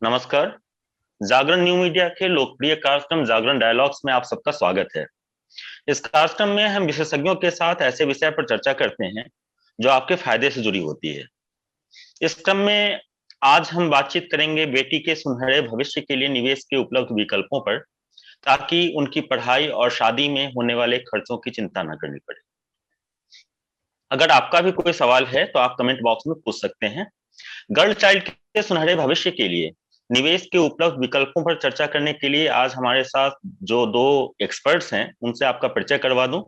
नमस्कार। जागरण new media के लोकप्रिय कार्यक्रम जागरण डायलॉग्स में आप सबका स्वागत है। इस कार्यक्रम में हम विशेषज्ञों के साथ ऐसे विषय पर चर्चा करते हैं जो आपके फायदे से जुड़ी होती है। इस क्रम में आज हम बातचीत करेंगे बेटी के सुनहरे भविष्य के लिए निवेश के उपलब्ध विकल्पों पर, ताकि उनकी पढ़ाई और शादी में होने वाले खर्चों की चिंता न करनी पड़े। अगर आपका भी कोई सवाल है तो आप कमेंट बॉक्स में पूछ सकते हैं। गर्ल चाइल्ड के सुनहरे भविष्य के लिए निवेश के उपलब्ध विकल्पों पर चर्चा करने के लिए आज हमारे साथ जो दो एक्सपर्ट्स हैं उनसे आपका परिचय करवा दूं।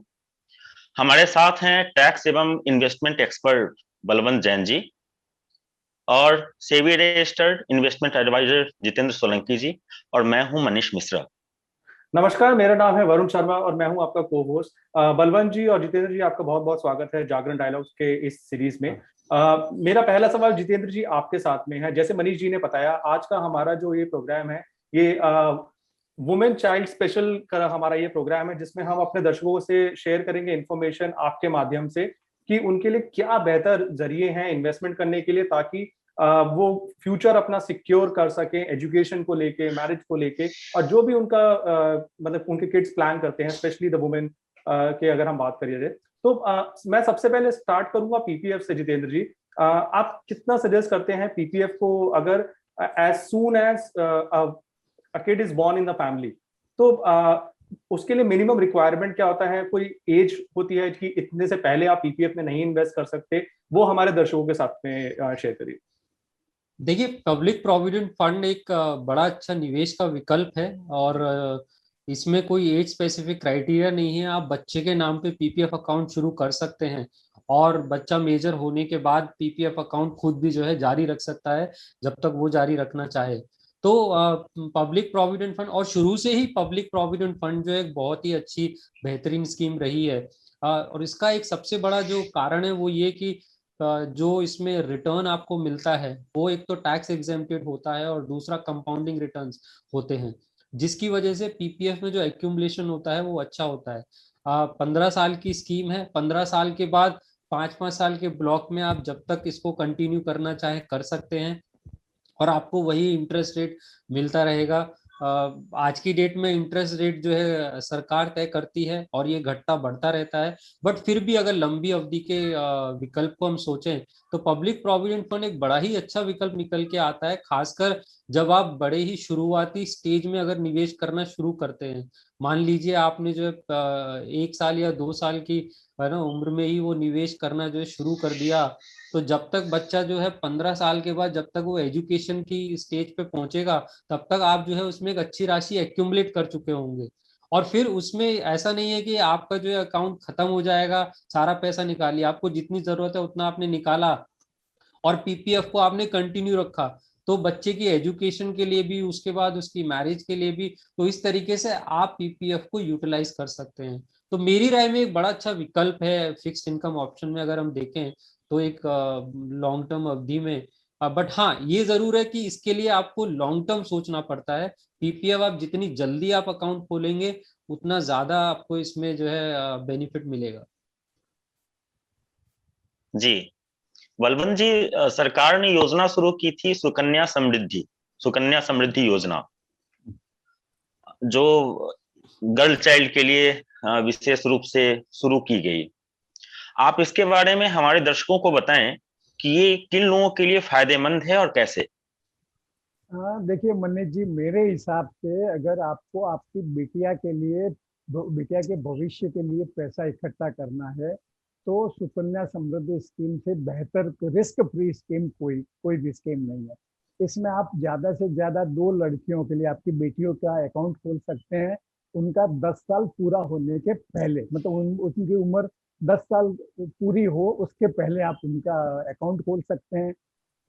हमारे साथ हैं टैक्स एवं इन्वेस्टमेंट एक्सपर्ट बलवंत जैन जी और SEBI registered investment adviser Jitendra Solanki ji, और मैं हूं मनीष मिश्रा। नमस्कार, मेरा नाम है वरुण शर्मा और मैं हूं आपका को होस्ट। बलवंत जी और जितेंद्र जी, आपका बहुत बहुत स्वागत है जागरण डायलॉग्स के इस सीरीज में। मेरा पहला सवाल जितेंद्र जी आपके साथ में है। जैसे मनीष जी ने बताया, आज का हमारा जो ये प्रोग्राम है, ये वुमेन चाइल्ड स्पेशल का हमारा ये प्रोग्राम है, जिसमें हम अपने दर्शकों से शेयर करेंगे इंफॉर्मेशन आपके माध्यम से कि उनके लिए क्या बेहतर जरिए हैं इन्वेस्टमेंट करने के लिए, ताकि वो फ्यूचर अपना सिक्योर कर सके, एजुकेशन को लेके, मैरिज को लेके, और जो भी उनका मतलब उनके किड्स प्लान करते हैं, स्पेशली द वुमेन के अगर हम बात करिए तो मैं सबसे पहले स्टार्ट करूंगा पीपीएफ से। जितेंद्र जी, आप कितना सजेस्ट करते हैं पीपीएफ को, अगर as soon as a kid is born in the family, तो उसके लिए मिनिमम रिक्वायरमेंट क्या होता है? कोई एज होती है कि इतने से पहले आप पीपीएफ में नहीं इन्वेस्ट कर सकते? वो हमारे दर्शकों के साथ में शेयर करिए। देखिए, पब्लिक प्रोविडेंट फंड एक बड़ा अच्छा निवेश का विकल्प है और इसमें कोई एज स्पेसिफिक क्राइटेरिया नहीं है। आप बच्चे के नाम पे पीपीएफ अकाउंट शुरू कर सकते हैं और बच्चा मेजर होने के बाद पीपीएफ अकाउंट खुद भी जो है जारी रख सकता है, जब तक वो जारी रखना चाहे। तो पब्लिक प्रोविडेंट फंड, और शुरू से ही पब्लिक प्रोविडेंट फंड जो है एक बहुत ही अच्छी बेहतरीन स्कीम रही है। और इसका एक सबसे बड़ा जो कारण है वो ये कि जो इसमें रिटर्न आपको मिलता है वो एक तो टैक्स एग्जेम्प्टेड होता है और दूसरा कंपाउंडिंग रिटर्न्स होते हैं, जिसकी वजह से पीपीएफ में जो एक्यूमुलेशन होता है वो अच्छा होता है। 15 साल की स्कीम है। 15 साल के बाद 5-5 साल के ब्लॉक में आप जब तक इसको कंटिन्यू करना चाहे कर सकते हैं और आपको वही इंटरेस्ट रेट मिलता रहेगा। आज की डेट में इंटरेस्ट रेट जो है सरकार तय करती है और ये घटता बढ़ता रहता है। बट फिर भी अगर लंबी अवधि के विकल्प को हम सोचें तो पब्लिक प्रोविडेंट फंड एक बड़ा ही अच्छा विकल्प निकल के आता है, खासकर जब आप बड़े ही शुरुआती स्टेज में अगर निवेश करना शुरू करते हैं। मान लीजिए आपने जो है 1 साल या 2 साल की है ना उम्र में ही वो निवेश करना जो है शुरू कर दिया, तो जब तक बच्चा जो है 15 साल के बाद जब तक वो एजुकेशन की स्टेज पे पहुंचेगा तब तक आप जो है उसमें एक अच्छी राशि एक्यूमुलेट कर चुके होंगे। और फिर उसमें ऐसा नहीं है कि आपका जो है अकाउंट खत्म हो जाएगा, सारा पैसा निकालिए, आपको जितनी जरूरत है उतना आपने निकाला और पीपीएफ को आपने कंटिन्यू रखा। तो बच्चे की एजुकेशन के लिए भी, उसके बाद उसकी मैरिज के लिए भी, तो इस तरीके से आप पीपीएफ को यूटिलाइज कर सकते हैं। तो मेरी राय में एक बड़ा अच्छा विकल्प है फिक्स्ड इनकम ऑप्शन में, अगर हम देखें तो एक लॉन्ग टर्म अवधि में। बट हाँ, ये जरूर है कि इसके लिए आपको लॉन्ग टर्म सोचना पड़ता है। पीपीएफ आप जितनी जल्दी आप अकाउंट खोलेंगे उतना ज्यादा आपको इसमें जो है बेनिफिट मिलेगा। जी, बलवंत जी, सरकार ने योजना शुरू की थी सुकन्या समृद्धि योजना, जो गर्ल चाइल्ड के लिए विशेष रूप से शुरू की गई। आप इसके बारे में हमारे दर्शकों को बताएं कि ये किन लोगों के लिए फायदेमंद है और कैसे। देखिए मनीष जी, मेरे हिसाब से अगर आपको आपकी बिटिया के भविष्य के लिए पैसा इकट्ठा करना है तो सुकन्या समृद्धि स्कीम से बेहतर रिस्क फ्री स्कीम कोई भी स्कीम नहीं है। इसमें आप ज्यादा से ज्यादा 2 लड़कियों के लिए आपकी बेटियों का अकाउंट खोल सकते हैं। उनका 10 साल पूरा होने के पहले, मतलब उनकी उम्र 10 साल पूरी हो उसके पहले आप उनका अकाउंट खोल सकते हैं।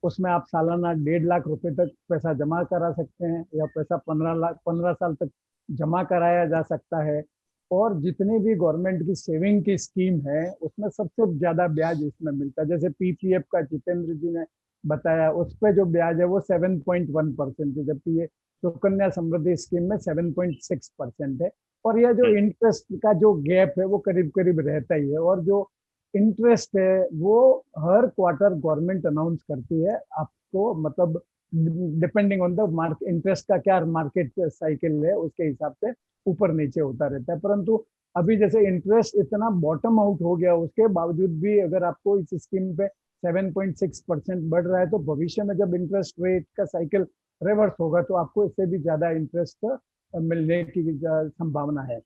उसमें आप सालाना 1.5 लाख रुपए तक पैसा जमा करा सकते हैं, या पैसा 15 साल तक जमा कराया जा सकता है। और जितनी भी गवर्नमेंट की सेविंग की स्कीम है उसमें सबसे ज्यादा ब्याज इसमें मिलता है। जैसे पीपीएफ का जितेंद्र जी ने बताया, उस पर जो ब्याज है वो 7.1% है, जबकि ये सुकन्या समृद्धि स्कीम में 7.6% है। और यह जो इंटरेस्ट का जो गैप है वो करीब करीब रहता ही है। और जो इंटरेस्ट है वो हर क्वार्टर गवर्नमेंट अनाउंस करती है आपको, मतलब depending on the market interest का क्या मार्केट साइकिल है उसके हिसाब से ऊपर नीचे होता रहता है। परंतु अभी जैसे इंटरेस्ट इतना बॉटम आउट हो गया, उसके बावजूद भी अगर आपको इस स्कीम पे 7.6% बढ़ रहा है, तो भविष्य में जब इंटरेस्ट रेट का साइकिल रिवर्स होगा तो आपको इससे भी ज्यादा इंटरेस्ट मिलने की संभावना है।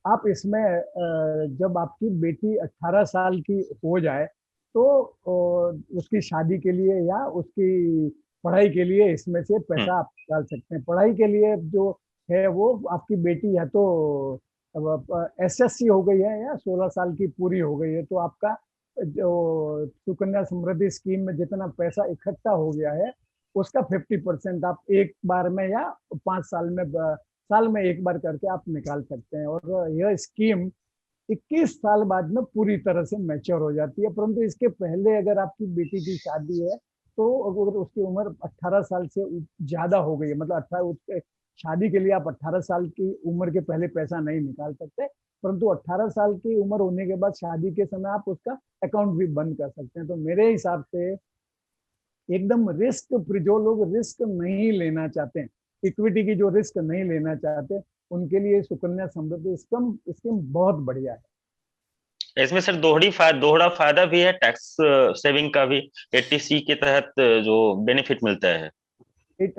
आप इसमें जब आपकी बेटी 18 साल की हो जाए तो उसकी शादी के लिए या उसकी पढ़ाई के लिए इसमें से पैसा आप डाल सकते हैं। पढ़ाई के लिए जो है वो आपकी बेटी या तो एसएससी हो गई है या 16 साल की पूरी हो गई है, तो आपका जो सुकन्या समृद्धि स्कीम में जितना पैसा इकट्ठा हो गया है उसका 50% आप एक बार में या 5 साल में साल में एक बार करके आप निकाल सकते हैं। और यह स्कीम 21 साल बाद में पूरी तरह से मैच्योर हो जाती है। परंतु इसके पहले अगर आपकी बेटी की शादी है तो अगर उसकी उम्र 18 साल से ज्यादा हो गई है, मतलब 18 शादी के लिए आप 18 साल की उम्र के पहले पैसा नहीं निकाल सकते, परंतु 18 साल की उम्र होने के बाद शादी के समय आप उसका अकाउंट भी बंद कर सकते हैं। तो मेरे हिसाब से एकदम रिस्क फ्री, जो लोग रिस्क नहीं लेना चाहते, इक्विटी की जो रिस्क नहीं लेना चाहते, उनके लिए सुकन्या समृद्धि स्कीम बहुत बढ़िया है। इसमें सर दोहरा फायदा भी है, टैक्स सेविंग का भी 80C के तहत जो बेनिफिट मिलता है।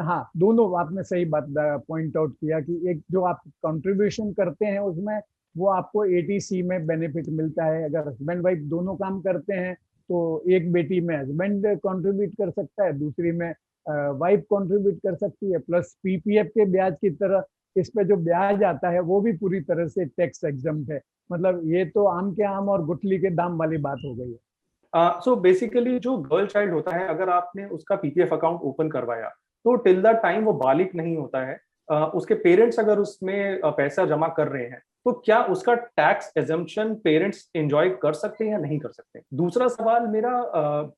हाँ, दोनों आपने सही बात पॉइंट आउट किया कि एक जो आप कंट्रीब्यूशन करते हैं उसमें वो आपको 80C में बेनिफिट मिलता है। अगर हस्बैंड वाइफ दोनों काम करते हैं तो एक बेटी में हस्बैंड कंट्रीब्यूट कर सकता है, दूसरी में वाइफ कंट्रीब्यूट कर सकती है, प्लस पीपीएफ के ब्याज की तरह इस पे जो ब्याज आता है वो भी पूरी तरह से टैक्स एग्जम्प्ट है। मतलब ये तो आम के आम और गुठली के दाम वाली बात हो गई है। सो बेसिकली जो गर्ल चाइल्ड होता है, अगर आपने उसका पीपीएफ अकाउंट ओपन करवाया तो टिल द टाइम वो बालिग नहीं होता है, उसके पेरेंट्स अगर उसमें पैसा जमा कर रहे हैं तो क्या उसका टैक्स एजम्पशन पेरेंट्स एंजॉय कर सकते हैं या नहीं कर सकते? दूसरा सवाल मेरा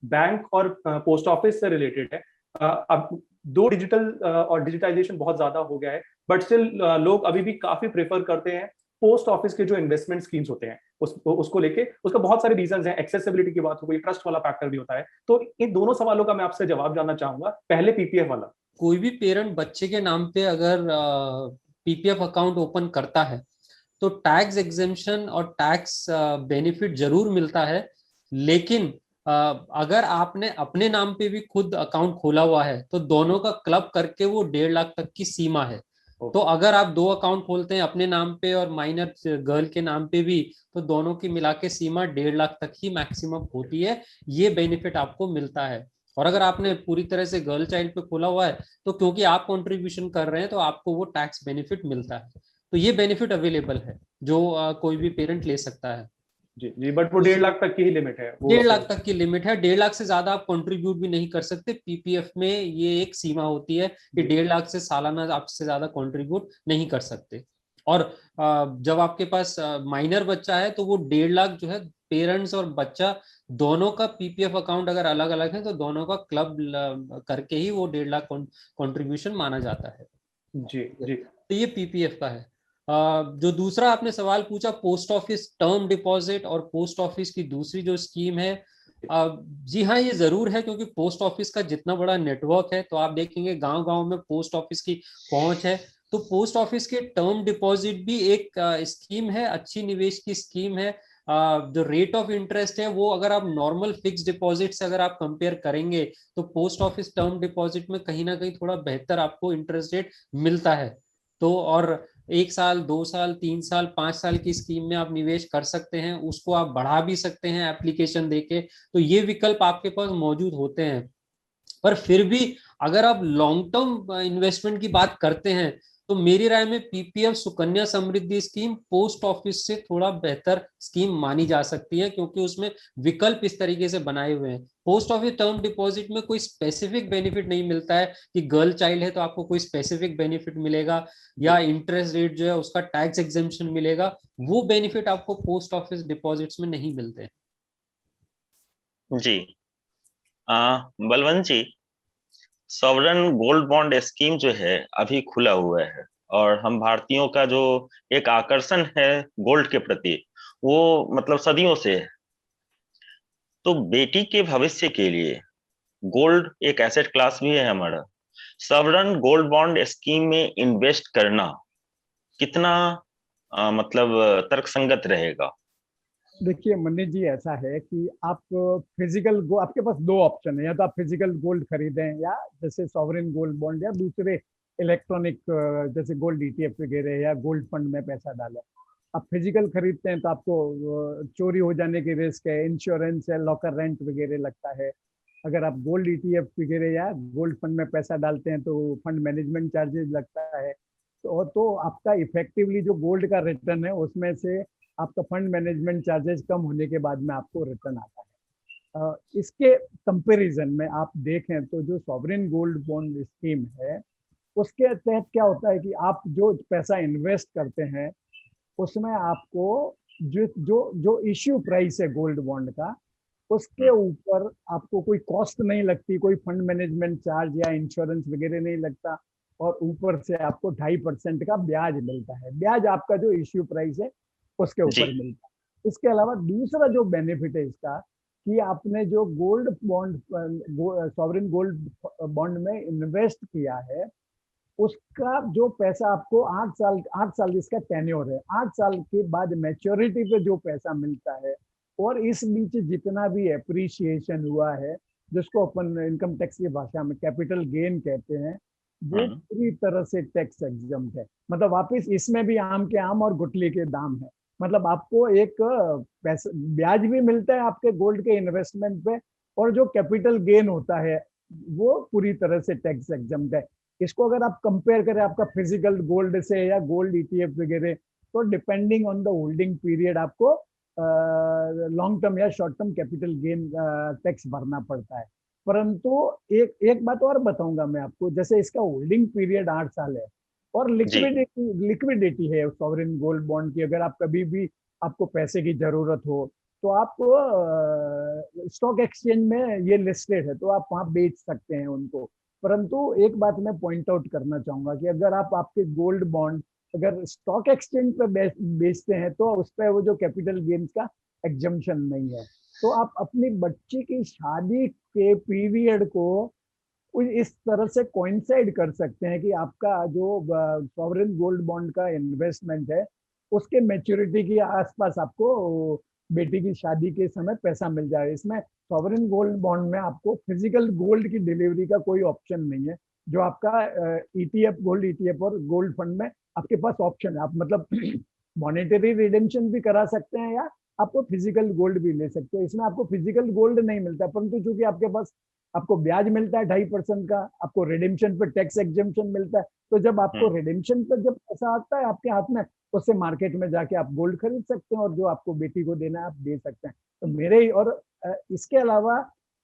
बैंक और पोस्ट ऑफिस से रिलेटेड है। अब दो डिजिटल और डिजिटाइजेशन बहुत ज्यादा हो गया है, बट स्टिल लोग अभी भी काफी प्रेफर करते हैं पोस्ट ऑफिस के जो इन्वेस्टमेंट स्कीम्स होते हैं उसको लेके। उसका बहुत सारे रीजंस हैं, एक्सेसिबिलिटी की बात हो गई, ट्रस्ट वाला फैक्टर भी होता है। तो इन दोनों सवालों का मैं आपसे जवाब जानना चाहूंगा। पहले पीपीएफ वाला, कोई भी पेरेंट बच्चे के नाम पे अगर पीपीएफ अकाउंट ओपन करता है तो टैक्स एग्जेम्पशन और टैक्स बेनिफिट जरूर मिलता है, लेकिन अगर आपने अपने नाम पे भी खुद अकाउंट खोला हुआ है तो दोनों का क्लब करके वो 1.5 लाख तक की सीमा है। तो अगर आप 2 अकाउंट खोलते हैं अपने नाम पे और माइनर गर्ल के नाम पे भी, तो दोनों की मिला के सीमा 1.5 लाख तक ही मैक्सिमम होती है। ये बेनिफिट आपको मिलता है। और अगर आपने पूरी तरह से गर्ल चाइल्ड पे खोला हुआ है तो क्योंकि आप कंट्रीब्यूशन कर रहे हैं तो आपको वो टैक्स बेनिफिट मिलता है। तो ये बेनिफिट अवेलेबल है जो कोई भी पेरेंट ले सकता है। जी जी, बट वो 1.5 लाख तक की ही लिमिट है। 1.5 लाख तक की लिमिट है। 1.5 लाख से ज्यादा आप कंट्रीब्यूट भी नहीं कर सकते। पीपीएफ में ये एक सीमा होती है कि 1.5 लाख से सालाना आपसे ज्यादा कंट्रीब्यूट नहीं कर सकते। और जब आपके पास माइनर बच्चा है तो वो 1.5 लाख जो है, पेरेंट्स और बच्चा दोनों का पीपीएफ अकाउंट अगर अलग अलग है तो दोनों का क्लब करके ही वो 1.5 लाख कंट्रीब्यूशन माना जाता है। जी जी, तो ये पीपीएफ का है। जो दूसरा आपने सवाल पूछा, पोस्ट ऑफिस टर्म डिपॉजिट और पोस्ट ऑफिस की दूसरी जो स्कीम है, जी हाँ, ये जरूर है क्योंकि पोस्ट ऑफिस का जितना बड़ा नेटवर्क है तो आप देखेंगे गांव गांव में पोस्ट ऑफिस की पहुंच है। तो पोस्ट ऑफिस के टर्म डिपॉजिट भी एक स्कीम है, अच्छी निवेश की स्कीम है। जो रेट ऑफ इंटरेस्ट है वो अगर आप नॉर्मल फिक्स डिपॉजिट से अगर आप कंपेयर करेंगे तो पोस्ट ऑफिस टर्म डिपॉजिट में कहीं ना कहीं थोड़ा बेहतर आपको इंटरेस्ट रेट मिलता है। तो और 1 साल, 2 साल, 3 साल, 5 साल की स्कीम में आप निवेश कर सकते हैं, उसको आप बढ़ा भी सकते हैं एप्लीकेशन देके। तो ये विकल्प आपके पास मौजूद होते हैं। पर फिर भी अगर आप लॉन्ग टर्म इन्वेस्टमेंट की बात करते हैं तो मेरी राय में PPF Sukanya Samriddhi scheme post office से थोड़ा बेहतर स्कीम मानी जा सकती है, क्योंकि उसमें विकल्प इस तरीके से बनाए हुए हैं। पोस्ट ऑफिस टर्म डिपॉजिट में कोई स्पेसिफिक बेनिफिट नहीं मिलता है कि गर्ल चाइल्ड है तो आपको कोई स्पेसिफिक बेनिफिट मिलेगा या इंटरेस्ट रेट जो है उसका टैक्स एग्जेम्पशन मिलेगा। वो बेनिफिट आपको पोस्ट ऑफिस डिपॉजिट्स में नहीं मिलते। जी, बलवंत जी, सॉवरेन गोल्ड बॉन्ड स्कीम जो है अभी खुला हुआ है, और हम भारतीयों का जो एक आकर्षण है गोल्ड के प्रति, वो मतलब सदियों से है। तो बेटी के भविष्य के लिए गोल्ड एक एसेट क्लास भी है हमारा। सॉवरेन गोल्ड बॉन्ड स्कीम में इन्वेस्ट करना कितना मतलब तर्कसंगत रहेगा? देखिए मनीष जी, ऐसा है कि आप फिजिकल गो आपके पास दो ऑप्शन है, या तो आप फिजिकल गोल्ड खरीदें, या जैसे सॉवरेन गोल्ड बॉन्ड या दूसरे इलेक्ट्रॉनिक जैसे गोल्ड ईटीएफ वगैरह या गोल्ड फंड में पैसा डालें। आप फिजिकल खरीदते हैं तो आपको चोरी हो जाने की रिस्क है, इंश्योरेंस है, लॉकर रेंट वगैरह लगता है। अगर आप गोल्ड ईटीएफ वगैरह या गोल्ड फंड में पैसा डालते हैं तो फंड मैनेजमेंट चार्जेस लगता है। तो आपका इफेक्टिवली जो गोल्ड का रिटर्न है उसमें से आपका फंड मैनेजमेंट चार्जेस कम होने के बाद में आपको रिटर्न आता है। इसके कंपैरिजन में आप देखें तो जो सॉवरेन गोल्ड बॉन्ड स्कीम है उसके तहत क्या होता है कि आप जो पैसा इन्वेस्ट करते हैं उसमें आपको जो जो जो इश्यू प्राइस है गोल्ड बॉन्ड का उसके ऊपर आपको कोई कॉस्ट नहीं लगती, कोई फंड मैनेजमेंट चार्ज या इंश्योरेंस वगैरह नहीं लगता, और ऊपर से आपको 2.5% का ब्याज मिलता है। ब्याज आपका जो इश्यू प्राइस है उसके ऊपर जी। मिलता है। इसके अलावा दूसरा जो बेनिफिट है इसका कि आपने जो gold bond sovereign gold bond में इन्वेस्ट किया है उसका जो पैसा आपको 8 साल इसका टेन्योर है, 8 साल के बाद मैच्योरिटी पे जो पैसा मिलता है और इस बीच जितना भी एप्रिसिएशन हुआ है जिसको अपन इनकम टैक्स की भाषा में कैपिटल गेन कहते हैं, वो पूरी तरह से टैक्स एग्जम्प्ट है। मतलब वापिस इसमें भी आम के आम और गुठली के दाम है। मतलब आपको एक पैसा ब्याज भी मिलता है आपके गोल्ड के इन्वेस्टमेंट पे, और जो कैपिटल गेन होता है वो पूरी तरह से टैक्स एग्जम्प्ट है। इसको अगर आप कंपेयर करें आपका फिजिकल गोल्ड से या गोल्ड ईटीएफ वगैरह, तो depending on the holding period आपको लॉन्ग टर्म या short term capital gain tax भरना पड़ता है। परंतु एक एक बात और बताऊंगा मैं आपको, जैसे इसका होल्डिंग पीरियड 8 साल है और लिक्विडिटी है सॉवरेन गोल्ड बॉन्ड की। अगर आप कभी भी आपको पैसे की जरूरत हो तो आप स्टॉक एक्सचेंज में ये लिस्टेड है तो आप वहां बेच सकते हैं उनको। परंतु एक बात मैं पॉइंट आउट करना चाहूंगा कि अगर आप आपके गोल्ड बॉन्ड अगर स्टॉक एक्सचेंज पे बेचते हैं तो उस पर वो जो कैपिटल गेन्स का एग्जम्पशन नहीं है। तो आप अपनी बच्ची की शादी के पीरियड को इस तरह से कोइंसाइड कर सकते हैं कि आपका जो सॉवरेन गोल्ड बॉन्ड का इन्वेस्टमेंट है उसके मैच्योरिटी के आसपास आपको बेटी की शादी के समय पैसा मिल जाए। इसमें सॉवरेन गोल्ड बॉन्ड में आपको फिजिकल गोल्ड की डिलीवरी का कोई ऑप्शन नहीं है, जो आपका ईटीएफ गोल्ड ईटीएफ और गोल्ड फंड में आपके पास ऑप्शन है। आप मतलब मॉनेटरी रिडेम्पशन भी करा सकते हैं या आपको फिजिकल गोल्ड भी ले सकते हैं। इसमें आपको फिजिकल गोल्ड नहीं मिलता, परंतु चूंकि आपके पास आपको ब्याज मिलता है 2.5% का, आपको रिडेम्पशन पर टैक्स एग्जम्पशन मिलता है। तो जब आपको रिडेम्पशन पर जब पैसा आता है आपके हाथ में, उससे मार्केट में जाके आप गोल्ड खरीद सकते हैं और जो आपको बेटी को देना है आप दे सकते हैं। तो मेरे और इसके अलावा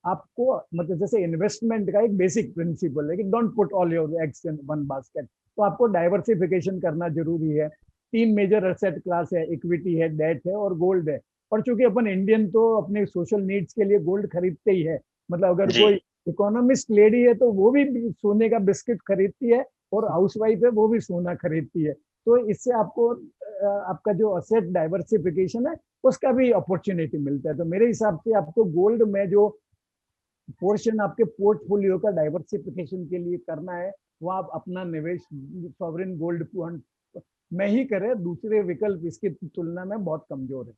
आपको मतलब जैसे इन्वेस्टमेंट का एक बेसिक प्रिंसिपल है कि don't put all your eggs in one basket. तो आपको डाइवर्सिफिकेशन करना जरूरी है। 3 मेजर एसेट क्लास है, इक्विटी है, डेट है और गोल्ड है। और चूंकि अपन इंडियन तो अपने सोशल नीड्स के लिए गोल्ड खरीदते ही है, मतलब अगर कोई इकोनॉमिस्ट लेडी है तो वो भी सोने का बिस्किट खरीदती है और हाउसवाइफ है वो भी सोना खरीदती है। तो इससे आपको आपका जो असेट डाइवर्सिफिकेशन है उसका भी अपॉर्चुनिटी मिलता है। तो मेरे हिसाब से आपको गोल्ड में जो पोर्शन आपके पोर्टफोलियो का डाइवर्सिफिकेशन के लिए करना है वो आप अपना निवेश सॉवरेन गोल्ड फंड में ही करें। दूसरे विकल्प इसकी तुलना में बहुत कमजोर है।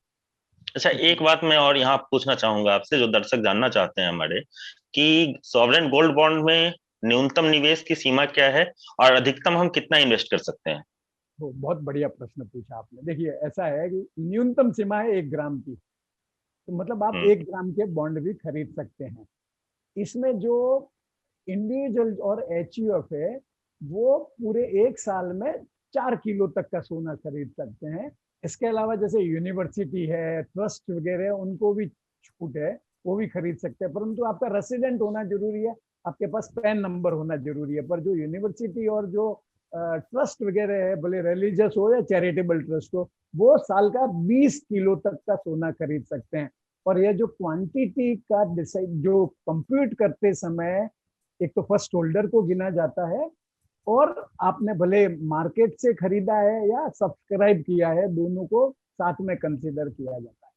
अच्छा, एक बात मैं और यहाँ पूछना चाहूंगा आपसे, जो दर्शक जानना चाहते हैं हमारे, कि सॉवरेन गोल्ड बॉन्ड में न्यूनतम निवेश की सीमा क्या है और अधिकतम हम कितना इन्वेस्ट कर सकते हैं? तो बहुत बढ़िया प्रश्न पूछा आपने। देखिए ऐसा है कि न्यूनतम सीमा है 1 ग्राम की, तो मतलब आप 1 ग्राम के बॉन्ड भी खरीद सकते हैं। इसमें जो इंडिविजुअल और एचयूएफ है वो पूरे 1 साल में 4 किलो तक का सोना खरीद सकते हैं। इसके अलावा जैसे यूनिवर्सिटी है, ट्रस्ट वगैरह, उनको भी छूट है, वो भी खरीद सकते हैं। परंतु आपका रेसिडेंट होना जरूरी है, आपके पास पैन नंबर होना जरूरी है। पर जो यूनिवर्सिटी और जो ट्रस्ट वगैरह है, भले रिलीजियस हो या चैरिटेबल ट्रस्ट हो, वो साल का 20 किलो तक का सोना खरीद सकते हैं। और यह जो क्वांटिटी का डिसाइड जो कंप्यूट करते समय एक तो फर्स्ट होल्डर को गिना जाता है, और आपने भले मार्केट से खरीदा है या सब्सक्राइब किया है, दोनों को साथ में कंसीडर किया जाता है।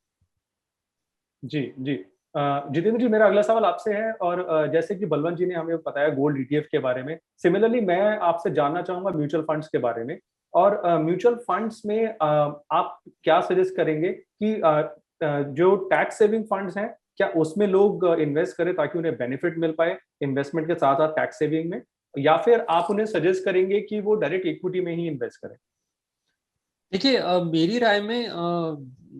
जी जी। जितेंद्र जी, मेरा अगला सवाल आपसे है, और जैसे कि बलवंत जी ने हमें बताया गोल्ड ईटीएफ के बारे में, सिमिलरली मैं आपसे जानना चाहूंगा म्यूचुअल फंड्स के बारे में। और म्यूचुअल फंड्स में आप क्या सजेस्ट करेंगे कि जो टैक्स सेविंग फंड्स हैं, क्या उसमें लोग इन्वेस्ट करें ताकि उन्हें बेनिफिट मिल पाए इन्वेस्टमेंट के साथ साथ टैक्स सेविंग में, या फिर आप उन्हें सजेस्ट करेंगे कि वो डायरेक्ट इक्विटी में ही इन्वेस्ट करें? देखिए, मेरी राय में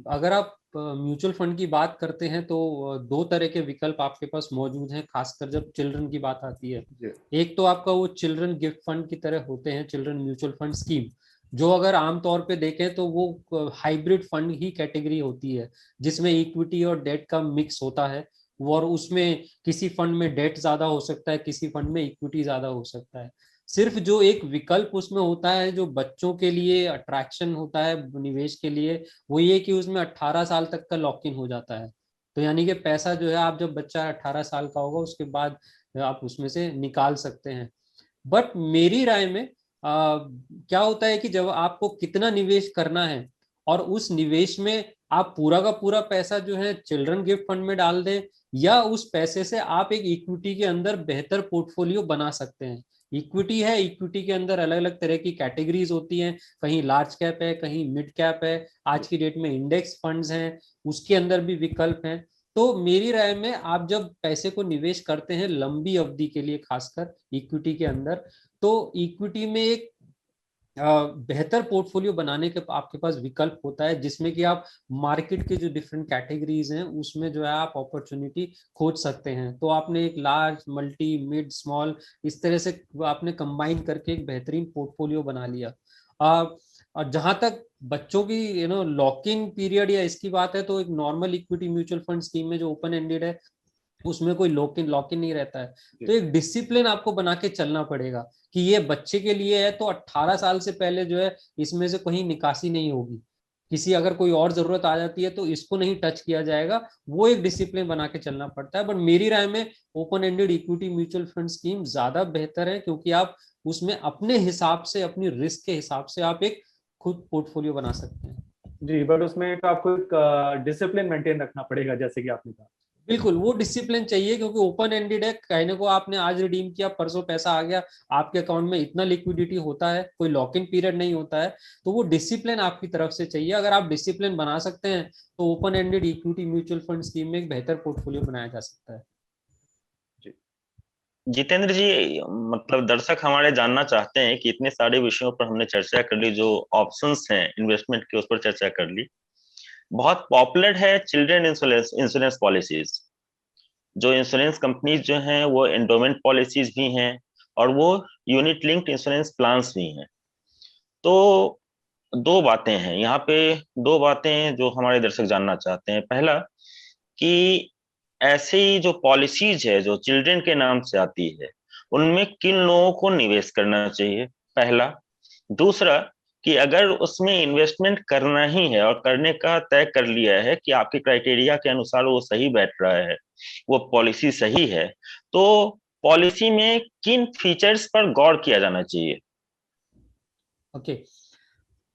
अगर आप म्यूचुअल फंड की बात करते हैं तो दो तरह के विकल्प आपके पास मौजूद हैं, खासकर जब चिल्ड्रन की बात आती है। जी। एक तो आपका वो चिल्ड्रन गिफ्ट फंड की तरह होते हैं, चिल्ड्रन म्यूचुअल फंड स्कीम, जो अगर आमतौर पे देखें तो वो हाइब्रिड फंड ही कैटेगरी होती है, जिसमें इक्विटी और डेट का मिक्स होता है। और उसमें किसी फंड में डेट ज्यादा हो सकता है, किसी फंड में इक्विटी ज्यादा हो सकता है। सिर्फ जो एक विकल्प उसमें होता है जो बच्चों के लिए अट्रैक्शन होता है निवेश के लिए, वो ये कि उसमें 18 साल तक का लॉक इन हो जाता है। तो यानी कि पैसा जो है, आप जब बच्चा 18 साल का होगा उसके बाद आप उसमें से निकाल सकते हैं। बट मेरी राय में क्या होता है कि जब आपको कितना निवेश करना है और उस निवेश में आप पूरा का पूरा पैसा जो है चिल्ड्रन गिफ्ट फंड में डाल दें, या उस पैसे से आप एक इक्विटी के अंदर बेहतर पोर्टफोलियो बना सकते हैं। इक्विटी है, इक्विटी के अंदर अलग अलग तरह की कैटेगरीज होती हैं, कहीं लार्ज कैप है, कहीं मिड कैप है, आज की डेट में इंडेक्स फंड्स हैं, उसके अंदर भी विकल्प हैं। तो मेरी राय में आप जब पैसे को निवेश करते हैं लंबी अवधि के लिए, खासकर इक्विटी के अंदर, तो इक्विटी में एक बेहतर पोर्टफोलियो बनाने के आपके पास विकल्प होता है, जिसमें कि आप मार्केट के जो डिफरेंट कैटेगरीज हैं उसमें जो है आप अपॉर्चुनिटी खोज सकते हैं। तो आपने एक लार्ज, मल्टी, मिड, स्मॉल, इस तरह से आपने कंबाइन करके एक बेहतरीन पोर्टफोलियो बना लिया। और जहां तक बच्चों की लॉक इन पीरियड या इसकी बात है, तो एक normal equity mutual fund scheme में जो ओपन एंडेड है उसमें कोई लॉक इन नहीं रहता है। तो एक डिसिप्लिन आपको बना के चलना पड़ेगा कि ये बच्चे के लिए है, तो 18 साल से पहले जो है इसमें से कहीं निकासी नहीं होगी, किसी अगर कोई और जरूरत आ जाती है तो इसको नहीं टच किया जाएगा। वो एक डिसिप्लिन बना के चलना पड़ता है। बट मेरी राय में open ended equity mutual fund scheme ज्यादा बेहतर है, क्योंकि आप उसमें अपने हिसाब से, अपनी रिस्क के हिसाब से आप एक खुद पोर्टफोलियो बना सकते हैं। जी, बट उसमें एक आपको एक डिसिप्लिन मेंटेन रखना पड़ेगा, जैसे कि आपने कहा। बिल्कुल, वो डिसिप्लिन चाहिए, क्योंकि ओपन एंडेड है, कहने को आपने आज रिडीम किया, परसों पैसा आ गया आपके अकाउंट में, इतना लिक्विडिटी होता है, कोई लॉक इन पीरियड नहीं होता है। तो वो डिसिप्लिन आपकी तरफ से चाहिए। अगर आप डिसिप्लिन बना सकते हैं तो open ended equity mutual fund scheme में एक बेहतर पोर्टफोलियो बनाया जा सकता है। जितेंद्र जी, मतलब दर्शक हमारे जानना चाहते हैं कि इतने सारे विषयों पर हमने चर्चा कर ली, जो ऑप्शंस हैं इन्वेस्टमेंट के उस पर चर्चा कर ली। बहुत पॉपुलर है चिल्ड्रन इंश्योरेंस पॉलिसीज। जो इंश्योरेंस कंपनीज जो हैं वो एंडोमेंट पॉलिसीज भी हैं, और वो यूनिट लिंक्ड इंश्योरेंस प्लान्स भी हैं। तो दो बातें हैं यहाँ पे, दो बातें जो हमारे दर्शक जानना चाहते हैं। पहला, कि ऐसी जो पॉलिसीज है जो चिल्ड्रन के नाम से आती है, उनमें किन लोगों को निवेश करना चाहिए, पहला। दूसरा, कि अगर उसमें इन्वेस्टमेंट करना ही है और करने का तय कर लिया है कि आपके क्राइटेरिया के अनुसार वो सही बैठ रहा है, वो पॉलिसी सही है, तो पॉलिसी में किन फीचर्स पर गौर किया जाना चाहिए? ओके,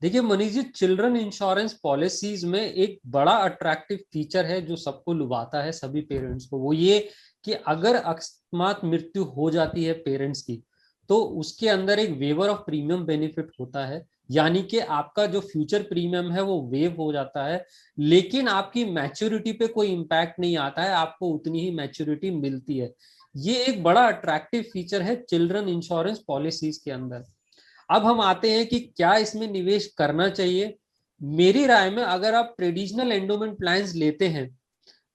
देखिए Manish ji, children insurance policies में एक बड़ा अट्रैक्टिव फीचर है जो सबको लुभाता है, सभी पेरेंट्स को। वो ये कि अगर अकस्मात मृत्यु हो जाती है पेरेंट्स की, तो उसके अंदर एक वेवर ऑफ प्रीमियम बेनिफिट होता है। यानी कि आपका जो फ्यूचर प्रीमियम है वो वेव हो जाता है, लेकिन आपकी मैच्योरिटी पे कोई इंपैक्ट नहीं आता है, आपको उतनी ही मैच्योरिटी मिलती है। ये एक बड़ा अट्रैक्टिव फीचर है चिल्ड्रन इंश्योरेंस पॉलिसीज के अंदर। अब हम आते हैं कि क्या इसमें निवेश करना चाहिए। मेरी राय में अगर आप ट्रेडिशनल एंडोमेंट प्लान्स लेते हैं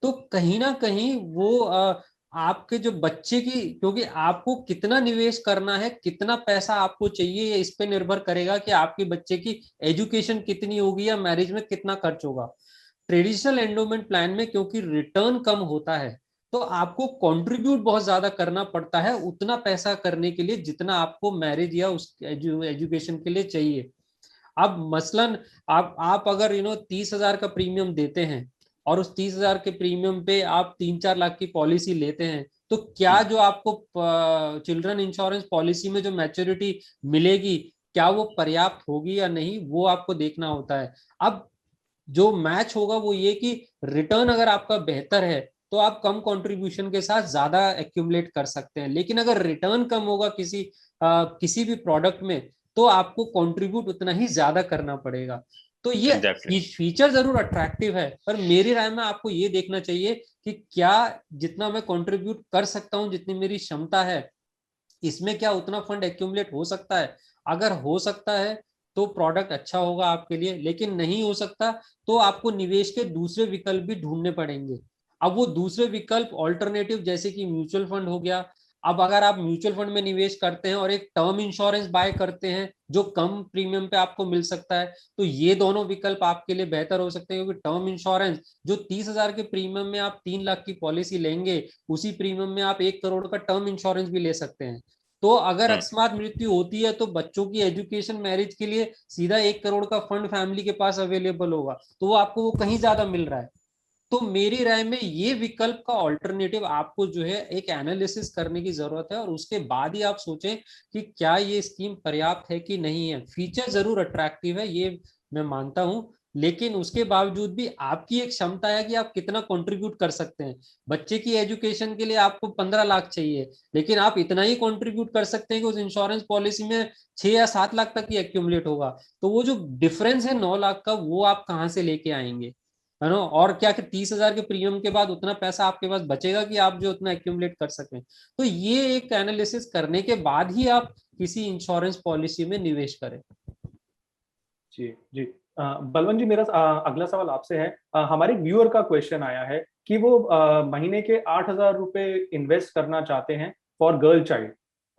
तो कहीं ना कहीं वो आपके जो बच्चे की, क्योंकि आपको कितना निवेश करना है, कितना पैसा आपको चाहिए, ये इस पे निर्भर करेगा कि आपके बच्चे की एजुकेशन कितनी होगी या मैरिज में कितना खर्च होगा। ट्रेडिशनल एंडोमेंट प्लान में क्योंकि रिटर्न कम होता है, तो आपको कंट्रीब्यूट बहुत ज्यादा करना पड़ता है उतना पैसा करने के लिए जितना आपको मैरिज या उस एजुकेशन के लिए चाहिए। अब मसलन आप अगर 30,000 का प्रीमियम देते हैं और उस 30,000 के प्रीमियम पे आप 3-4 लाख की पॉलिसी लेते हैं, तो क्या जो आपको चिल्ड्रन इंश्योरेंस पॉलिसी में जो मैच्योरिटी मिलेगी, क्या वो पर्याप्त होगी या नहीं, वो आपको देखना होता है। अब जो मैच होगा वो ये कि रिटर्न अगर आपका बेहतर है तो आप कम कंट्रीब्यूशन के साथ ज्यादा एक्यूमुलेट कर सकते हैं। लेकिन अगर रिटर्न कम होगा किसी भी प्रोडक्ट में, तो आपको कंट्रीब्यूट उतना ही ज्यादा करना पड़ेगा। तो ये एग्जैक्टली। फीचर जरूर अट्रैक्टिव है, पर मेरी राय में आपको ये देखना चाहिए कि क्या जितना मैं कंट्रीब्यूट कर सकता हूं, जितनी मेरी क्षमता है, इसमें क्या उतना फंड एक्यूमुलेट हो सकता है। अगर हो सकता है तो प्रोडक्ट अच्छा होगा आपके लिए, लेकिन नहीं हो सकता तो आपको निवेश के दूसरे विकल्प भी ढूंढने पड़ेंगे। अब वो दूसरे विकल्प ऑल्टरनेटिव जैसे कि म्यूचुअल फंड हो गया। अब अगर आप म्यूचुअल फंड में निवेश करते हैं और एक टर्म इंश्योरेंस बाय करते हैं जो कम प्रीमियम पे आपको मिल सकता है, तो ये दोनों विकल्प आपके लिए बेहतर हो सकते हैं। क्योंकि टर्म इंश्योरेंस जो 30,000 के प्रीमियम में आप 3 लाख की पॉलिसी लेंगे, उसी प्रीमियम में आप 1 करोड़ का टर्म इंश्योरेंस भी ले सकते हैं। तो अगर अकस्मात मृत्यु होती है तो बच्चों की एजुकेशन मैरिज के लिए सीधा 1 करोड़ का फंड फैमिली के पास अवेलेबल होगा, तो वो आपको वो कहीं ज्यादा मिल रहा है। तो मेरी राय में ये विकल्प का ऑल्टरनेटिव आपको जो है एक एनालिसिस करने की जरूरत है, और उसके बाद ही आप सोचें कि क्या ये स्कीम पर्याप्त है कि नहीं है। फीचर जरूर अट्रैक्टिव है, ये मैं मानता हूं, लेकिन उसके बावजूद भी आपकी एक क्षमता है कि आप कितना कंट्रीब्यूट कर सकते हैं। बच्चे की एजुकेशन के लिए आपको 15 लाख चाहिए, लेकिन आप इतना ही कंट्रीब्यूट कर सकते हैं कि उस इंश्योरेंस पॉलिसी में 6 या 7 लाख तक ही एक्यूमुलेट होगा। तो वो जो डिफरेंस है 9 लाख का, वो आप कहाँ से लेके आएंगे, है ना। और क्या कि 30,000 के प्रीमियम के बाद उतना पैसा आपके पास बचेगा कि आप जो उतना एक्यूमुलेट कर सकें। तो ये एक एनालिसिस करने के बाद ही आप किसी इंश्योरेंस पॉलिसी में निवेश करें। जी जी। बलवंत जी, मेरा अगला सवाल आपसे है। हमारे व्यूअर का क्वेश्चन आया है कि वो महीने के 8,000 रुपए इन्वेस्ट करना चाहते हैं फॉर गर्ल चाइल्ड,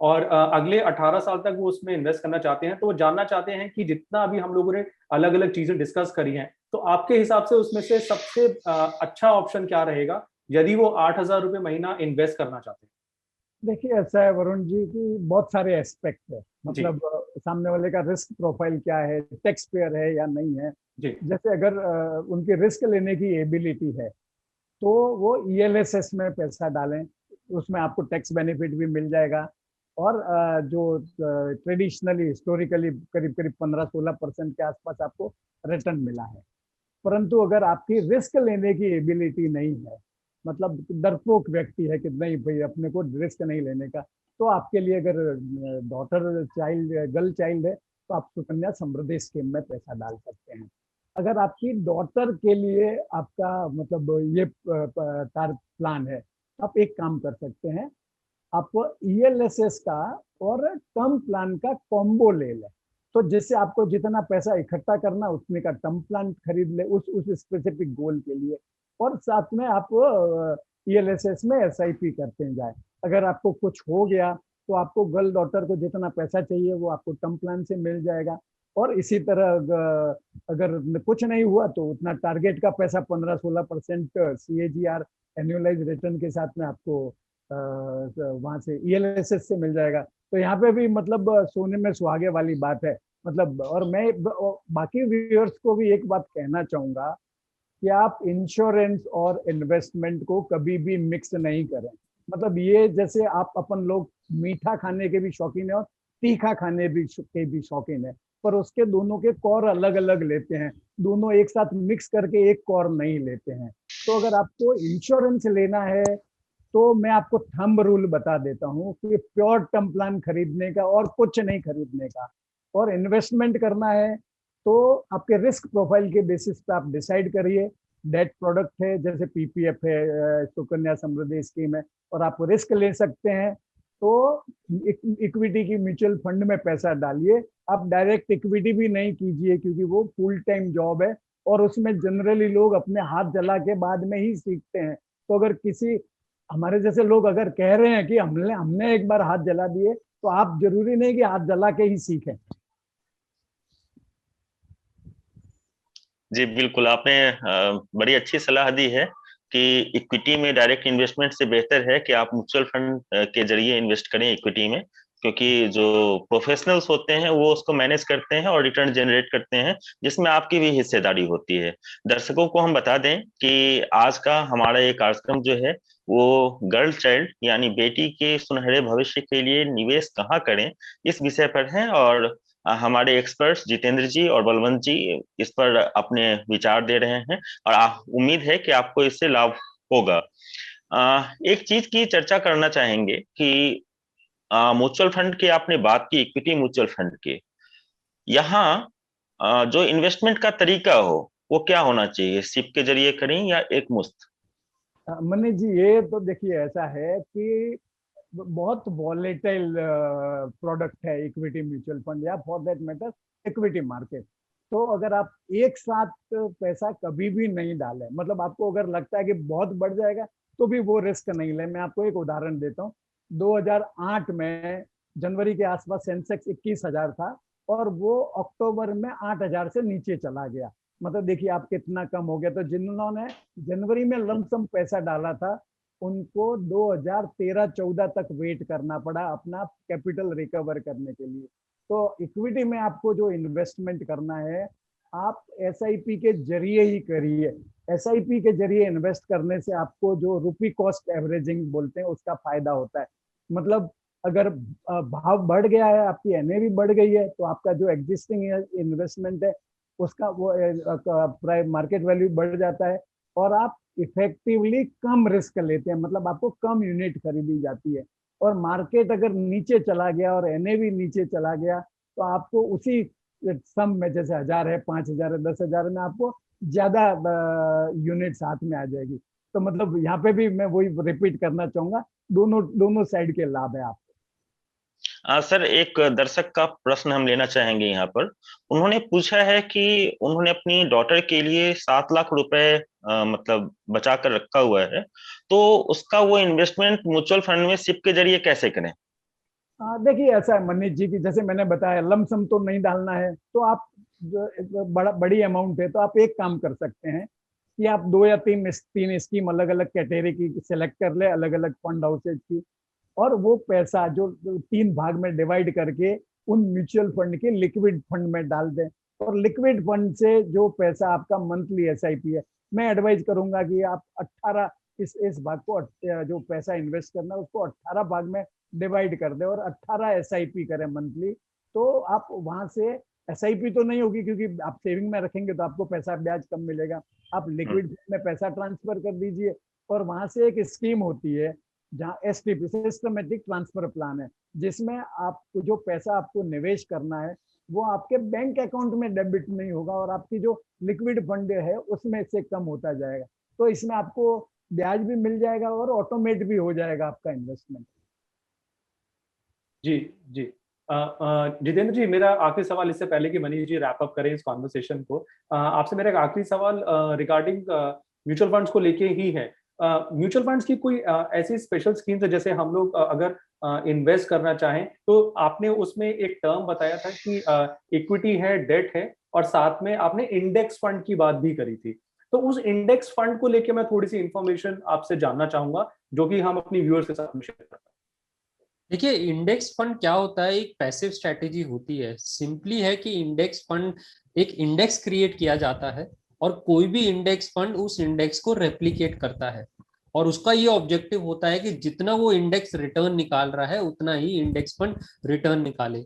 और अगले 18 साल तक वो उसमें इन्वेस्ट करना चाहते हैं। तो वो जानना चाहते हैं कि जितना अभी हम लोगों ने अलग अलग चीजें डिस्कस करी हैं, तो आपके हिसाब से उसमें से सबसे अच्छा ऑप्शन क्या रहेगा यदि वो 8,000 रुपए महीना इन्वेस्ट करना चाहते हैं? देखिए, ऐसा है वरुण जी कि बहुत सारे एस्पेक्ट है। जी मतलब सामने वाले का रिस्क प्रोफाइल क्या है, टैक्स पेयर है या नहीं है। जी जैसे अगर उनकी रिस्क लेने की एबिलिटी है तो वो ईएलएसएस में पैसा डालें, उसमें आपको टैक्स बेनिफिट भी मिल जाएगा। और जो ट्रेडिशनली हिस्टोरिकली करीब करीब 15-16% के आसपास आपको रिटर्न मिला है। परंतु अगर आपकी रिस्क लेने की एबिलिटी नहीं है, मतलब डरपोक व्यक्ति है कि नहीं भाई अपने को रिस्क नहीं लेने का, तो आपके लिए अगर डॉटर चाइल्ड गर्ल चाइल्ड है तो आप सुकन्या समृद्धि स्कीम में पैसा डाल सकते हैं। अगर आपकी डॉटर के लिए आपका मतलब ये प्लान है, आप एक काम कर सकते हैं, आप ईएलएसएस का और टर्म प्लान का कॉम्बो ले लें। तो जिससे आपको जितना पैसा इकट्ठा करना उतने का टर्म प्लान खरीद ले उस स्पेसिफिक गोल के लिए, और साथ में आप ईएलएसएस में एसआईपी करते जाए। अगर आपको कुछ हो गया तो आपको गर्ल डॉटर को जितना पैसा चाहिए वो आपको टर्म प्लान से मिल जाएगा। और इसी तरह अगर कुछ नहीं हुआ तो उतना टारगेट का पैसा 15-16% CAGR एनुअलाइज रिटर्न के साथ में आपको वहां से ईएलएसएस से मिल जाएगा। तो यहाँ पे भी मतलब सोने में सुहागे वाली बात है। मतलब और मैं बाकी व्यूअर्स को भी एक बात कहना चाहूंगा कि आप इंश्योरेंस और इन्वेस्टमेंट को कभी भी मिक्स नहीं करें। मतलब ये जैसे आप अपन लोग मीठा खाने के भी शौकीन है और तीखा खाने के भी शौकीन है, पर उसके दोनों के कौर अलग अलग लेते हैं। दोनों एक साथ मिक्स करके एक कौर नहीं लेते हैं। तो अगर आपको इंश्योरेंस लेना है तो मैं आपको थंब रूल बता देता हूँ कि प्योर टर्म प्लान खरीदने का और कुछ नहीं खरीदने का। और इन्वेस्टमेंट करना है तो आपके रिस्क प्रोफाइल के बेसिस पे आप डिसाइड करिए। डेट प्रोडक्ट है जैसे पीपीएफ है, सुकन्या समृद्धि स्कीम है, और आप रिस्क ले सकते हैं तो इक्विटी की म्यूचुअल फंड में पैसा डालिए। आप डायरेक्ट इक्विटी भी नहीं कीजिए क्योंकि वो फुल टाइम जॉब है और उसमें जनरली लोग अपने हाथ जला के बाद में ही सीखते हैं। तो अगर किसी हमारे जैसे लोग अगर कह रहे हैं कि हमने एक बार हाथ जला दिए, तो आप जरूरी नहीं कि हाथ जला के ही सीखें। जी बिल्कुल, आपने बड़ी अच्छी सलाह दी है कि इक्विटी में डायरेक्ट इन्वेस्टमेंट से बेहतर है कि आप म्यूचुअल फंड के जरिए इन्वेस्ट करें इक्विटी में, क्योंकि जो प्रोफेशनल्स होते हैं वो उसको मैनेज करते हैं और रिटर्न जनरेट करते हैं, जिसमें आपकी भी हिस्सेदारी होती है। दर्शकों को हम बता दें कि आज का हमारा ये कार्यक्रम जो है वो गर्ल चाइल्ड यानी बेटी के सुनहरे भविष्य के लिए निवेश कहाँ करें, इस विषय पर है। और हमारे एक्सपर्ट्स जितेंद्र जी और बलवंत जी इस पर अपने विचार दे रहे हैं, और उम्मीद है कि आपको इससे लाभ होगा। एक चीज की चर्चा करना चाहेंगे कि म्यूचुअल फंड की आपने बात की, इक्विटी म्यूचुअल फंड की, यहाँ जो इन्वेस्टमेंट का तरीका हो वो क्या होना चाहिए, सिप के जरिए करें या एक मुश्त? मनीष जी, ये तो देखिए ऐसा है कि बहुत वॉलेटाइल प्रोडक्ट है इक्विटी म्यूचुअल फंड, या for that matter equity market. तो अगर आप एक साथ पैसा कभी भी नहीं डालें, मतलब आपको अगर लगता है कि बहुत बढ़ जाएगा, तो भी वो रिस्क नहीं ले। मैं आपको एक उदाहरण देता हूँ। 2008 में जनवरी के आसपास सेंसेक्स 21,000 था, और वो अक्टूबर में 8,000 से नीचे चला गया। मतलब देखिए आप कितना कम हो गया। तो जिन्होंने जनवरी में लमसम पैसा डाला था, उनको 2013-14 तक वेट करना पड़ा अपना कैपिटल रिकवर करने के लिए। तो इक्विटी में आपको जो इन्वेस्टमेंट करना है, आप एसआईपी के जरिए ही करिए। एसआईपी के जरिए इन्वेस्ट करने से आपको जो रुपी कॉस्ट एवरेजिंग बोलते हैं, उसका फायदा होता है। मतलब अगर भाव बढ़ गया है, आपकी एनएवी बढ़ गई है, तो आपका जो एग्जिस्टिंग इन्वेस्टमेंट है उसका वो मार्केट वैल्यू बढ़ जाता है, और आप इफेक्टिवली कम रिस्क लेते हैं। मतलब आपको कम यूनिट खरीदी जाती है। और मार्केट अगर नीचे चला गया और एनएवी नीचे चला गया, तो आपको उसी सम में, जैसे 1,000 है, 5,000 है, 10,000 में आपको ज्यादा यूनिट साथ में आ जाएगी। तो मतलब यहाँ पे भी मैं वही रिपीट करना चाहूंगा, दोनों दोनों साइड के लाभ है आप। सर, एक दर्शक का प्रश्न हम लेना चाहेंगे यहाँ पर। उन्होंने पूछा है कि उन्होंने अपनी डॉटर के लिए 7 लाख रुपए मतलब बचा कर रखा हुआ है, तो उसका वो इन्वेस्टमेंट म्यूचुअल फंड में सिप के जरिए कैसे करें? देखिए ऐसा है मनीष जी, की जैसे मैंने बताया, लमसम तो नहीं डालना है। तो आप जो एक बड़ी अमाउंट है, तो आप एक काम कर सकते हैं कि आप दो या तीन स्कीम अलग अलग कैटेगरी की सिलेक्ट कर ले, अलग अलग फंड हाउसेज की। और वो पैसा जो 3 भाग में डिवाइड करके उन म्यूचुअल फंड के लिक्विड फंड में डाल दें। और लिक्विड फंड से जो पैसा आपका मंथली एसआईपी है, मैं एडवाइज करूंगा कि आप 18 इस भाग को जो पैसा इन्वेस्ट करना है उसको 18 भाग में डिवाइड कर दे, और 18 एसआईपी करें मंथली। तो आप वहां से एसआईपी तो नहीं होगी, क्योंकि आप सेविंग में रखेंगे तो आपको पैसा ब्याज कम मिलेगा। आप लिक्विड में पैसा ट्रांसफर कर दीजिए। और वहां से एक स्कीम होती है जहाँ एसटीपी, सिस्टमेटिक ट्रांसफर प्लान है, जिसमें आपको जो पैसा आपको निवेश करना है वो आपके बैंक अकाउंट में डेबिट नहीं होगा, और आपकी जो लिक्विड फंड है उसमें से कम होता जाएगा। तो इसमें आपको ब्याज भी मिल जाएगा और ऑटोमेट भी हो जाएगा आपका इन्वेस्टमेंट। जी जी। जितेंद्र जी, मेरा आखिरी सवाल, इससे पहले कि मनीष जी रैप अप करें इस कॉन्वर्सेशन को, आपसे मेरा एक आखिरी सवाल रिगार्डिंग म्यूचुअल फंड्स को लेके ही है। म्यूचुअल फंड्स की कोई ऐसी स्पेशल स्कीम्स है, जैसे हम लोग अगर इन्वेस्ट करना चाहें, तो आपने उसमें एक टर्म बताया था कि इक्विटी है, डेट है, और साथ में आपने इंडेक्स फंड की बात भी करी थी। तो उस इंडेक्स फंड को लेके मैं थोड़ी सी इंफॉर्मेशन आपसे जानना चाहूंगा, जो कि हम अपनी व्यूअर्स के साथ में शेयर करते देखिए, इंडेक्स फंड क्या होता है, एक पैसिव स्ट्रेटेजी होती है। सिंपली है कि इंडेक्स फंड, एक इंडेक्स क्रिएट किया जाता है और कोई भी इंडेक्स फंड उस इंडेक्स को रेप्लिकेट करता है, और उसका ये ऑब्जेक्टिव होता है कि जितना वो इंडेक्स रिटर्न निकाल रहा है उतना ही इंडेक्स फंड रिटर्न निकाले।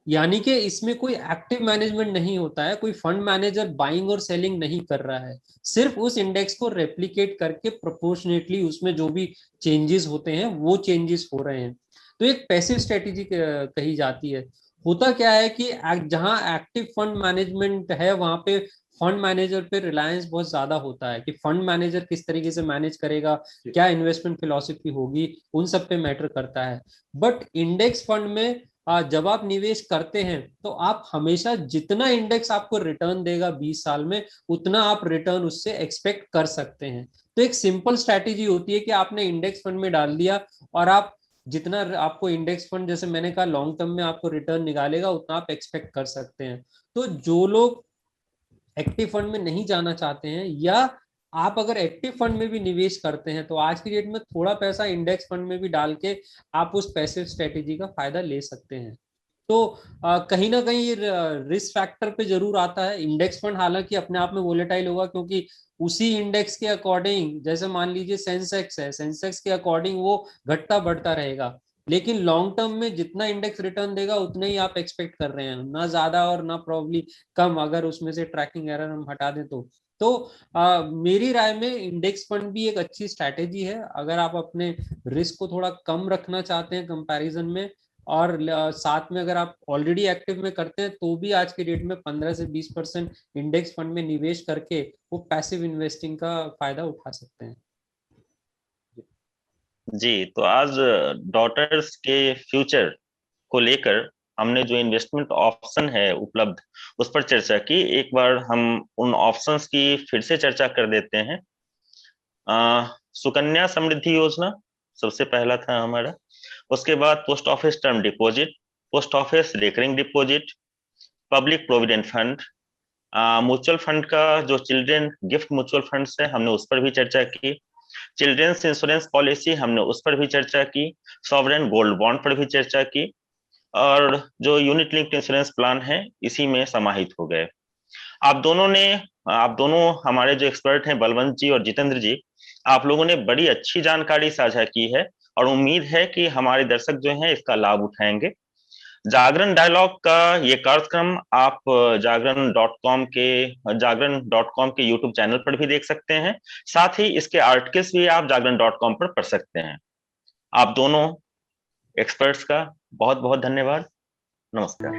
यानी कि इसमें कोई एक्टिव मैनेजमेंट नहीं होता है, कोई फंड मैनेजर बाइंग और सेलिंग नहीं कर रहा है। सिर्फ उस इंडेक्स को रेप्लिकेट करके प्रोपोर्शनेटली उसमें जो भी चेंजेस होते हैं वो चेंजेस हो रहे हैं। तो एक पैसिव स्ट्रेटेजी कही जाती है। होता क्या है कि जहां एक्टिव फंड मैनेजमेंट है वहां पे फंड मैनेजर पे रिलायंस बहुत ज्यादा होता है कि फंड मैनेजर किस तरीके से मैनेज करेगा, हैं। क्या इन्वेस्टमेंट फिलॉसफी होगी, उन सब पे मैटर करता है। बट इंडेक्स फंड में जब आप निवेश करते हैं तो आप हमेशा जितना इंडेक्स आपको रिटर्न देगा 20 साल में, उतना आप रिटर्न उससे एक्सपेक्ट कर सकते हैं। तो एक सिंपल स्ट्रैटेजी होती है कि आपने इंडेक्स फंड में डाल दिया, और आप जितना आपको इंडेक्स फंड, जैसे मैंने कहा, लॉन्ग टर्म में आपको रिटर्न निकालेगा उतना आप एक्सपेक्ट कर सकते हैं। तो जो लोग एक्टिव फंड में नहीं जाना चाहते हैं, या आप अगर एक्टिव फंड में भी निवेश करते हैं, तो आज की डेट में थोड़ा पैसा इंडेक्स फंड में भी डाल के आप उस पैसिव स्ट्रेटेजी का फायदा ले सकते हैं। तो कहीं ना कहीं ये रिस्क फैक्टर पे जरूर आता है। इंडेक्स फंड हालांकि अपने आप में वोलेटाइल होगा, क्योंकि उसी इंडेक्स के अकॉर्डिंग, जैसे मान लीजिए सेंसेक्स है, सेंसेक्स के अकॉर्डिंग वो घटता बढ़ता रहेगा। लेकिन लॉन्ग टर्म में जितना इंडेक्स रिटर्न देगा उतने ही आप एक्सपेक्ट कर रहे हैं, ना ज्यादा और ना प्रॉब्ली कम, अगर उसमें से ट्रैकिंग एरर हम हटा दें तो। तो मेरी राय में इंडेक्स फंड भी एक अच्छी स्ट्रैटेजी है अगर आप अपने रिस्क को थोड़ा कम रखना चाहते हैं कंपैरिजन में, और साथ में अगर आप ऑलरेडी एक्टिव में करते हैं तो भी आज के डेट में 15 से 20% इंडेक्स फंड में निवेश करके वो पैसिव इन्वेस्टिंग का फायदा उठा सकते हैं। जी, तो आज डॉटर्स के फ्यूचर को लेकर हमने जो इन्वेस्टमेंट ऑप्शन है उपलब्ध उस पर चर्चा की। एक बार हम उन ऑप्शंस की फिर से चर्चा कर देते हैं। सुकन्या समृद्धि योजना सबसे पहला था हमारा, उसके बाद post office term deposit, post office recurring deposit, public provident fund, mutual fund का जो चिल्ड्रन गिफ्ट म्यूचुअल फंड है हमने उस पर भी चर्चा की, चिल्ड्रंस इंश्योरेंस पॉलिसी हमने उस पर भी चर्चा की, सॉवरेन गोल्ड बॉन्ड पर भी चर्चा की, और जो यूनिट लिंक्ड इंश्योरेंस प्लान है इसी में समाहित हो गए। आप दोनों हमारे जो एक्सपर्ट हैं बलवंत जी और जितेंद्र जी, आप लोगों ने बड़ी अच्छी जानकारी साझा की है और उम्मीद है कि हमारे दर्शक जो हैं इसका लाभ उठाएंगे। जागरण डायलॉग का ये कार्यक्रम आप जागरण.com के यूट्यूब चैनल पर भी देख सकते हैं, साथ ही इसके आर्टिकल्स भी आप जागरण.com पर पढ़ सकते हैं। आप दोनों एक्सपर्ट्स का बहुत बहुत धन्यवाद। नमस्कार।